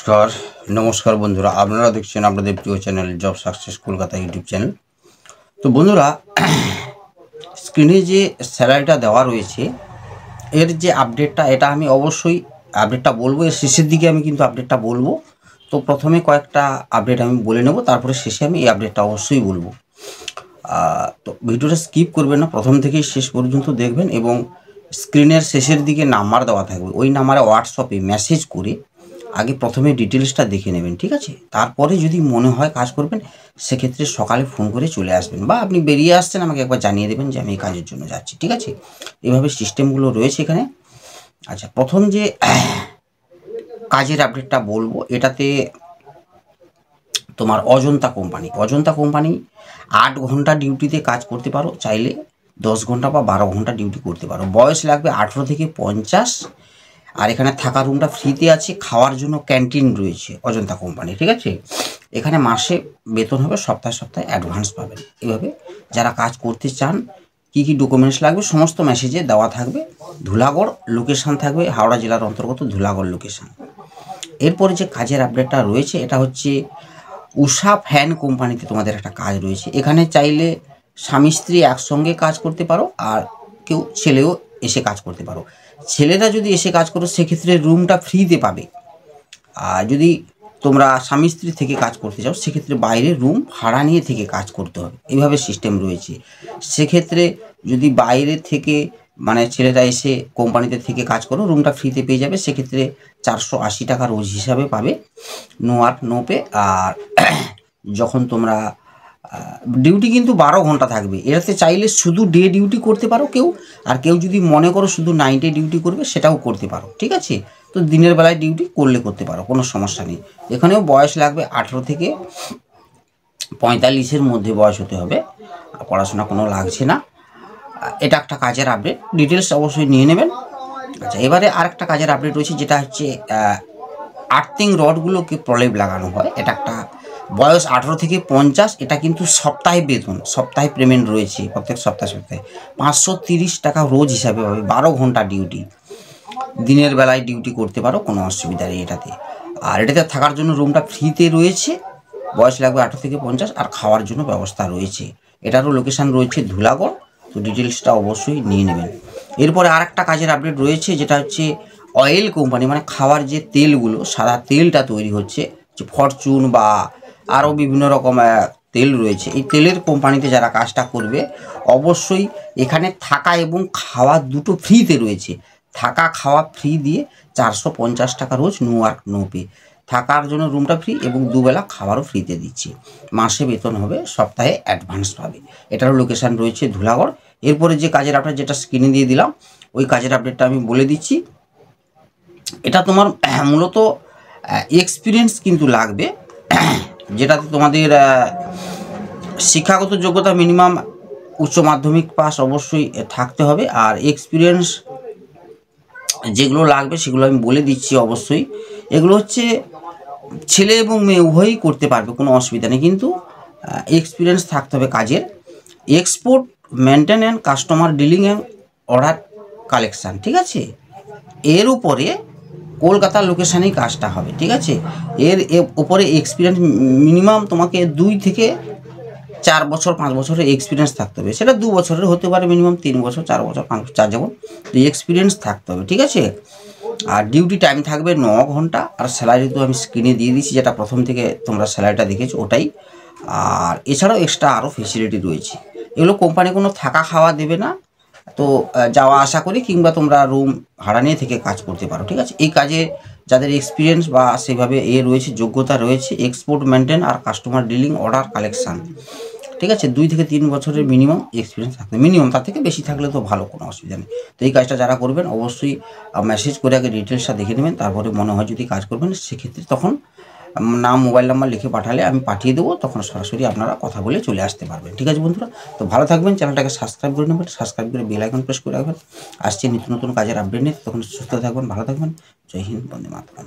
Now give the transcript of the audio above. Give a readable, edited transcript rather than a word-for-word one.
নমস্কার নমস্কার বন্ধুরা, আপনারা দেখছেন আপনাদের প্রিয় channel job success Kolkata YouTube channel. তো বন্ধুরা, স্ক্রিনে যে স্যালারিটা দেওয়া রয়েছে এর যে আপডেটটা, এটা আমি অবশ্যই আপডেটটা বলবো, এর শেষের দিকে আমি কিন্তু আপডেটটা বলবো। তো প্রথমে কয়েকটা আপডেট আমি বলে নেব, তারপরে শেষে আমি এই আপডেটটা অবশ্যই বলবো। তো ভিডিওটা স্কিপ করবেন না, প্রথম থেকেই শেষ পর্যন্ত দেখবেন এবং স্ক্রিনের শেষের দিকে নাম্বার দেওয়া থাকবে, ওই নাম্বারে হোয়াটসঅ্যাপে মেসেজ করে আগে প্রথমে ডিটেলসটা দেখে নেবেন, ঠিক আছে? তারপরে যদি মনে হয় কাজ করবেন, সেক্ষেত্রে সকালে ফোন করে চলে আসবেন, বা আপনি বেরিয়ে আসছেন আমাকে একবার জানিয়ে দেবেন যে আমি এই কাজের জন্য যাচ্ছি, ঠিক আছে? এভাবে সিস্টেমগুলো রয়েছে এখানে। আচ্ছা, প্রথম যে কাজের আপডেটটা বলবো, এটাতে তোমার অজন্তা কোম্পানি 8 ঘন্টা ডিউটিতে কাজ করতে পারো, চাইলে 10 ঘন্টা বা 12 ঘন্টা ডিউটি করতে পারো। বয়স লাগবে 18 থেকে 50। আর এখানে থাকার রুমটা ফ্রিতে আছে, খাওয়ার জন্য ক্যান্টিন রয়েছে অজন্তা কোম্পানি, ঠিক আছে? এখানে মাসে বেতন হবে, সপ্তাহে সপ্তাহে অ্যাডভান্স পাবেন। এভাবে যারা কাজ করতে চান, কি কি ডকুমেন্টস লাগবে সমস্ত মেসেজে দেওয়া থাকবে। ধুলাগড় লোকেশান থাকবে, হাওড়া জেলার অন্তর্গত ধুলাগড় লোকেশান। এরপরে যে কাজের আপডেটটা রয়েছে, এটা হচ্ছে উষা ফ্যান কোম্পানিতে তোমাদের একটা কাজ রয়েছে। এখানে চাইলে স্বামী স্ত্রী একসঙ্গে কাজ করতে পারো, আর কেউ ছেলেও এসে কাজ করতে পারো। ছেলেরা যদি এসে কাজ করো, সেক্ষেত্রে রুমটা ফ্রিতে পাবে। আর যদি তোমরা স্বামী স্ত্রী থেকে কাজ করতে চাও, সেক্ষেত্রে বাইরে রুম ভাড়া নিয়ে থেকে কাজ করতে হবে। এইভাবে সিস্টেম রয়েছে। সেক্ষেত্রে যদি বাইরে থেকে মানে ছেলেরা এসে কোম্পানিতে থেকে কাজ করো, রুমটা ফ্রিতে পেয়ে যাবে। সেক্ষেত্রে 480 টাকা রোজ হিসাবে পাবে, নো ওয়ার্ক নো পে। আর যখন তোমরা ডিউটি কিন্তু 12 ঘন্টা থাকবে। এটাতে চাইলে শুধু ডে ডিউটি করতে পারো কেউ, আর কেউ যদি মনে করো শুধু নাইটে ডিউটি করবে, সেটাও করতে পারো, ঠিক আছে? তো দিনের বেলায় ডিউটি করতে পারো, কোনো সমস্যা নেই। এখানেও বয়স লাগবে 18 থেকে 45-এর মধ্যে বয়স হতে হবে, পড়াশোনা কোনো লাগছে না। এটা একটা কাজের আপডেট, ডিটেলস অবশ্যই নিয়ে নেবেন। আচ্ছা, এবারে আরেকটা কাজের আপডেট রয়েছে, যেটা হচ্ছে আর্থিং রডগুলোকে প্রলেপ লাগানো হয়। এটা একটা বয়স 18 থেকে 50। এটা কিন্তু সপ্তাহে বেতন, সপ্তাহে পেমেন্ট রয়েছে, প্রত্যেক সপ্তাহে 530 টাকা রোজ হিসাবে হবে। 12 ঘন্টা ডিউটি, দিনের বেলায় ডিউটি করতে পারো, কোনো অসুবিধা নেই এটাতে। আর এটাতে থাকার জন্য রুমটা ফ্রিতে রয়েছে, বয়স লাগবে 18 থেকে 50, আর খাওয়ার জন্য ব্যবস্থা রয়েছে। এটারও লোকেশান রয়েছে ধুলাগড়। তো ডিটেলসটা অবশ্যই নিয়ে নেবেন। এরপরে আর একটা কাজের আপডেট রয়েছে, যেটা হচ্ছে অয়েল কোম্পানি, মানে খাওয়ার যে তেলগুলো, সাদা তেলটা তৈরি হচ্ছে, যে ফরচুন বা আরও বিভিন্ন রকম তেল রয়েছে, এই তেলের কোম্পানিতে যারা কাজটা করবে, অবশ্যই এখানে থাকা এবং খাওয়া দুটো ফ্রিতে রয়েছে। থাকা খাওয়া ফ্রি দিয়ে 450 টাকা রোজ, নো ওয়ার্ক নো পে। থাকার জন্য রুমটা ফ্রি এবং দুবেলা খাবারও ফ্রিতে দিচ্ছি। মাসে বেতন হবে, সপ্তাহে অ্যাডভান্স পাবে। এটারও লোকেশান রয়েছে ধুলাগড়। এরপরে যে কাজের আপডেট, যেটা স্ক্রিনে দিয়ে দিলাম, ওই কাজের আপডেটটা আমি বলে দিচ্ছি। এটা তোমার মূলত এক্সপিরিয়েন্স কিন্তু লাগবে, যেটাতে তোমাদের শিক্ষাগত যোগ্যতা মিনিমাম উচ্চ মাধ্যমিক পাস অবশ্যই থাকতে হবে। আর এক্সপিরিয়েন্স যেগুলো লাগবে সেগুলো আমি বলে দিচ্ছি অবশ্যই। এগুলো হচ্ছে ছেলে এবং মেয়ে উভয়ই করতে পারবে, কোনো অসুবিধা নেই, কিন্তু এক্সপিরিয়েন্স থাকতে হবে কাজের। Export maintain and customer dealing and order collection, ঠিক আছে? এর উপরে কলকাতার লোকেশানেই কাজটা হবে, ঠিক আছে? এর উপরে এক্সপিরিয়েন্স মিনিমাম তোমাকে 2 থেকে 4 বছর 5 বছরের এক্সপিরিয়েন্স থাকতে হবে। সেটা 2 বছরের হতে পারে, মিনিমাম 3 বছর 4 বছর 5 বছর, 4 যেমন এক্সপিরিয়েন্স থাকতে হবে, ঠিক আছে? আর ডিউটি টাইম থাকবে 9 ঘন্টা। আর স্যালারি তো আমি স্ক্রিনে দিয়ে দিচ্ছি, যেটা প্রথম থেকে তোমরা স্যালারিটা দেখেছো ওটাই। আর এছাড়াও এক্সট্রা আরও ফেসিলিটি রয়েছে। এগুলো কোম্পানি কোনো থাকা খাওয়া দেবে না, তো যাওয়া আসা করে কিংবা তোমরা রুম ভাড়া নিয়ে থেকে কাজ করতে পারো, ঠিক আছে? এই কাজে যাদের এক্সপিরিয়েন্স বা সেভাবে রয়েছে, যোগ্যতা রয়েছে, এক্সপোর্ট মেনটেন আর কাস্টমার ডিলিং অর্ডার কালেকশান, ঠিক আছে? 2 থেকে 3 বছরের মিনিমাম এক্সপিরিয়েন্স থাকবে, মিনিমাম। তার থেকে বেশি থাকলে তো ভালো, কোনো অসুবিধা নেই। তো এই কাজটা যারা করবেন, অবশ্যই মেসেজ করে আগে ডিটেলসটা দেখে নেবেন। তারপরে মনে হয় যদি কাজ করবেন, সেক্ষেত্রে তখন নাম মোবাইল নাম্বার লিখে পাঠালে আমি পাঠিয়ে দেবো, তখন সরাসরি আপনারা কথা বলে চলে আসতে পারবেন, ঠিক আছে বন্ধুরা? তো ভালো থাকবেন, চ্যানেলটাকে সাবস্ক্রাইব করে নেবেন, সাবস্ক্রাইব করে বেল আইকন প্রেস করে রাখবেন। আসছে নিত্য নতুন কাজের আপডেট নিয়ে, তখন সুস্থ থাকবেন, ভালো থাকবেন। জয় হিন্দ, বন্দে মাতরম।